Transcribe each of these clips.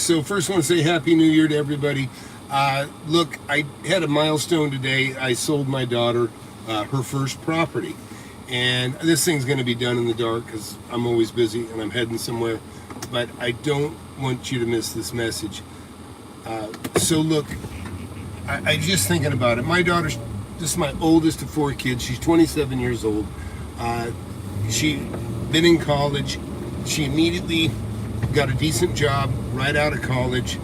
So first I want to say Happy New Year to everybody. Look, I had a milestone today. I sold my daughter her first property. And this thing's going to be done in the dark because I'm always busy and I'm heading somewhere. But I don't want you to miss this message. So look, I just thinking about it. My daughter's, this is my oldest of 4 kids. She's 27 years old. She been in college. She immediately got a decent job right out of college,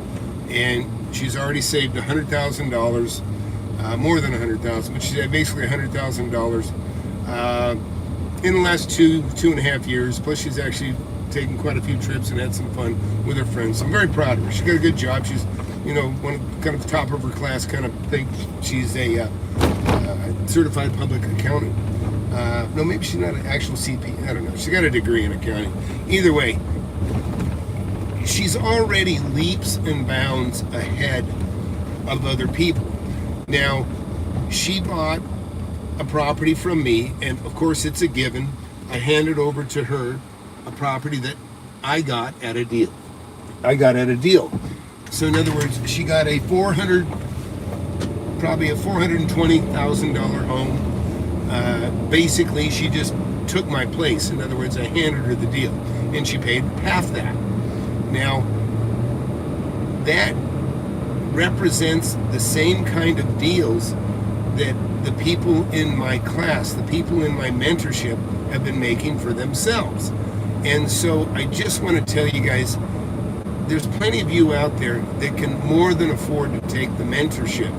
and she's already saved $100,000, more than $100,000, but she's had basically $100,000 in the last two and a half years. Plus, she's actually taken quite a few trips and had some fun with her friends. So I'm very proud of her. She got a good job. She's, one of kind of the top of her class kind of thing. She's a certified public accountant. No, maybe she's not an actual CP. I don't know. She got a degree in accounting. Either way, she's already leaps and bounds ahead of other people. Now, she bought a property from me, and of course it's a given. I handed over to her a property that I got at a deal. So in other words, she got probably a $420,000 home. Basically, she just took my place. In other words, I handed her the deal, and she paid half that. Now, that represents the same kind of deals that the people in my class, the people in my mentorship have been making for themselves. And so I just want to tell you guys, there's plenty of you out there that can more than afford to take the mentorship.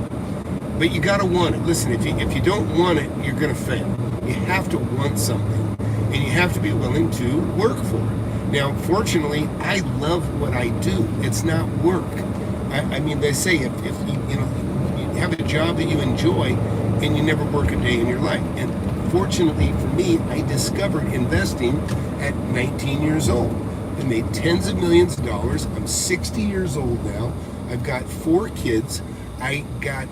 But you got to want it. Listen, if you don't want it, you're going to fail. You have to want something, and you have to be willing to work for it. Now, fortunately, I love what I do. It's not work. I mean, they say if you have a job that you enjoy, and you never work a day in your life. And fortunately for me, I discovered investing at 19 years old. I made tens of millions of dollars. I'm 60 years old now. I've got 4 kids. I got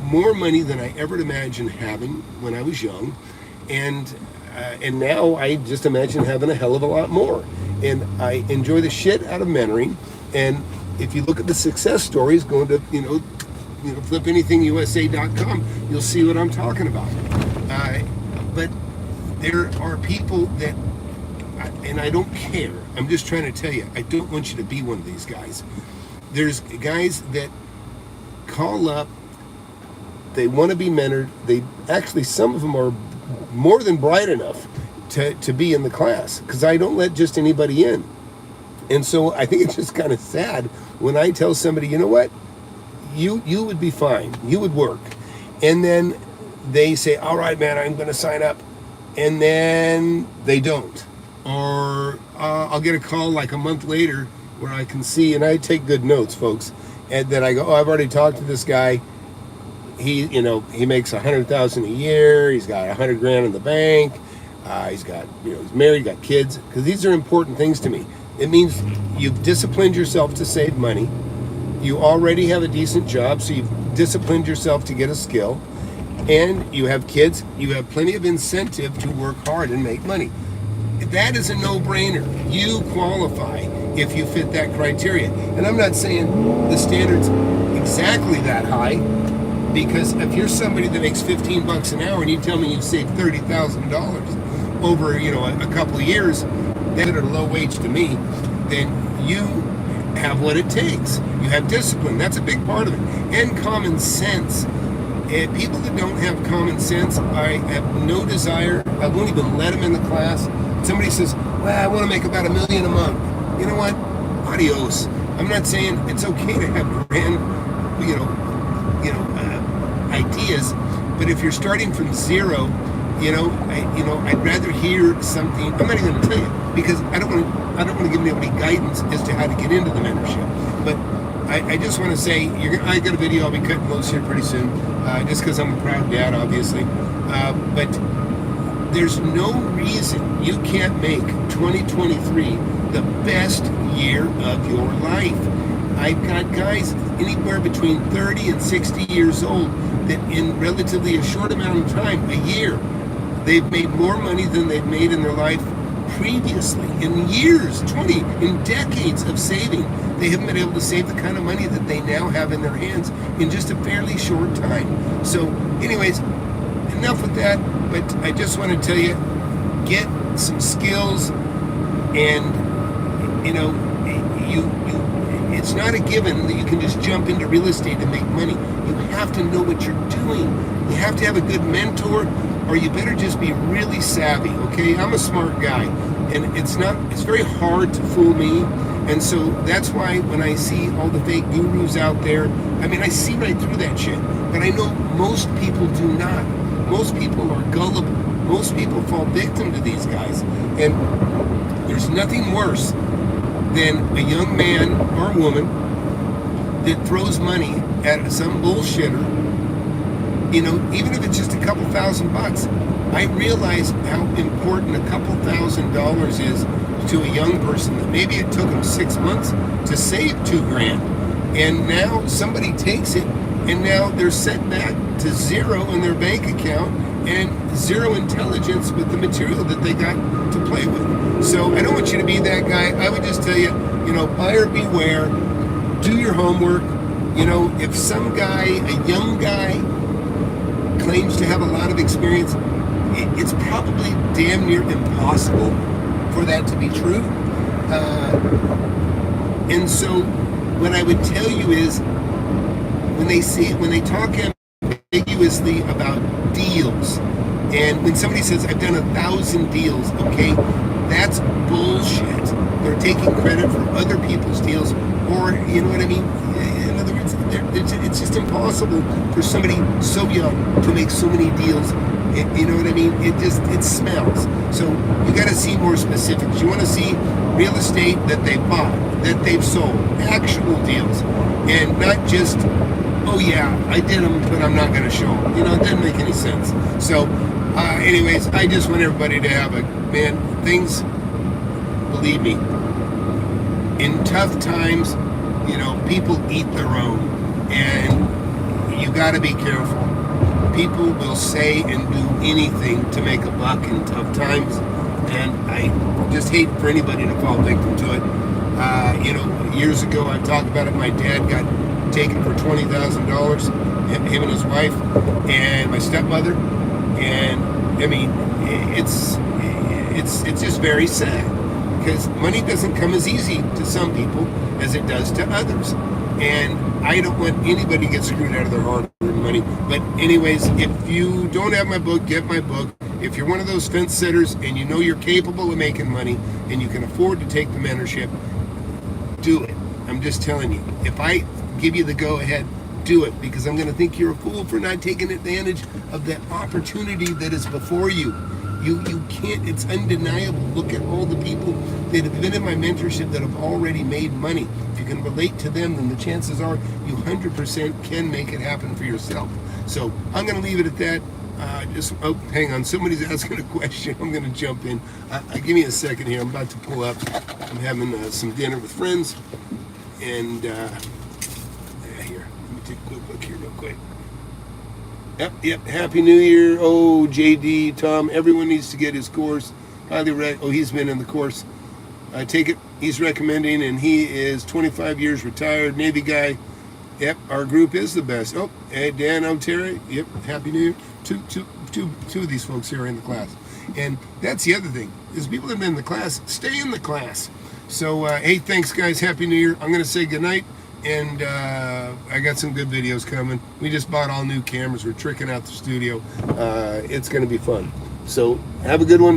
more money than I ever imagined having when I was young, and now I just imagine having a hell of a lot more. And I enjoy the shit out of mentoring. And if you look at the success stories, going to FlipAnythingUSA.com, you'll see what I'm talking about. But there are people that, and I don't care. I'm just trying to tell you, I don't want you to be one of these guys. There's guys that call up. They want to be mentored. Some of them are more than bright enough to be in the class, because I don't let just anybody in. And so I think it's just kind of sad when I tell somebody, you know what, you would be fine, you would work. And then they say, all right, man, I'm going to sign up. And then they don't. Or I'll get a call like a month later where I can see, and I take good notes, folks, and then I go, oh, I've already talked to this guy. He makes $100,000 a year. He's got $100,000 in the bank. He's got, he's married, got kids. Because these are important things to me. It means you've disciplined yourself to save money. You already have a decent job, so you've disciplined yourself to get a skill. And you have kids. You have plenty of incentive to work hard and make money. That is a no-brainer. You qualify if you fit that criteria. And I'm not saying the standard's exactly that high, because if you're somebody that makes $15 an hour and you tell me you've saved $30,000 over a couple of years, that are low wage to me, then you have what it takes. You have discipline. That's a big part of it. And common sense. And people that don't have common sense, I have no desire. I won't even let them in the class. Somebody says, well, I want to make about $1 million a month. You know what? Adios. I'm not saying it's okay to have grand, ideas, but if you're starting from zero, I'd rather hear something. I'm not even going to tell you, because I don't want to give anybody guidance as to how to get into the mentorship. But I just want to say, I got a video I'll be cutting loose here pretty soon, just because I'm a proud dad, obviously. But there's no reason you can't make 2023 the best year of your life. I've got guys anywhere between 30 and 60 years old that in relatively a short amount of time, a year, they've made more money than they've made in their life previously, in years, in decades of saving, they haven't been able to save the kind of money that they now have in their hands in just a fairly short time. So anyways, enough with that, but I just want to tell you, get some skills, and it's not a given that you can just jump into real estate and make money. You have to know what you're doing. You have to have a good mentor, or you better just be really savvy, okay? I'm a smart guy, and it's very hard to fool me. And so that's why when I see all the fake gurus out there, I see right through that shit. But I know most people do not. Most people are gullible. Most people fall victim to these guys. And there's nothing worse than a young man or woman that throws money at some bullshitter, even if it's just a couple $1,000. I realize how important a couple $1,000 is to a young person that maybe it took them 6 months to save $2,000, and now somebody takes it, and now they're set back to zero in their bank account and zero intelligence with the material that they got to play with. So I don't want you to be that guy. I would just tell you, buyer beware, do your homework. If some guy, a young guy, claims to have a lot of experience, it's probably damn near impossible for that to be true. And so what I would tell you is, when they talk ambiguously about deals, and when somebody says, I've done 1,000 deals, okay, that's bullshit. They're taking credit for other people's deals, or, you know what I mean? In other words, it's just impossible for somebody so young to make so many deals. You know what I mean? It smells. So you got to see more specifics. You want to see real estate that they bought, that they've sold, actual deals, and not just, oh yeah, I did them, but I'm not going to show them. It doesn't make any sense. So anyways, I just want everybody to have things, believe me, in tough times, people eat their own, and you got to be careful. People will say and do anything to make a buck in tough times, and I just hate for anybody to fall victim to it. Years ago, I talked about it. My dad got taken for $20,000, him and his wife, and my stepmother, and it's just very sad, because money doesn't come as easy to some people as it does to others, and I don't want anybody to get screwed out of their hard-earned money. But anyways, if you don't have my book, get my book. If you're one of those fence sitters and you're capable of making money and you can afford to take the mentorship, do it. I'm just telling you, if I give you the go-ahead, do it, because I'm going to think you're a fool for not taking advantage of that opportunity that is before you. You can't, it's undeniable. Look at all the people that have been in my mentorship that have already made money. If you can relate to them, then the chances are you 100% can make it happen for yourself. So I'm going to leave it at that. Hang on, somebody's asking a question. I'm going to jump in. Give me a second here. I'm about to pull up. I'm having some dinner with friends, and here, let me take a quick look here real quick. Yep. Happy New Year. Oh, JD, Tom, everyone needs to get his course. He's been in the course. I take it. He's recommending, and he is 25 years retired, Navy guy. Yep, our group is the best. Oh, hey, Dan, I'm Terry. Yep, Happy New Year. Two of these folks here are in the class. And that's the other thing, is people that have been in the class, stay in the class. So, hey, thanks, guys. Happy New Year. I'm going to say goodnight. And I got some good videos coming. We just bought all new cameras. We're tricking out the studio. It's going to be fun. So have a good one.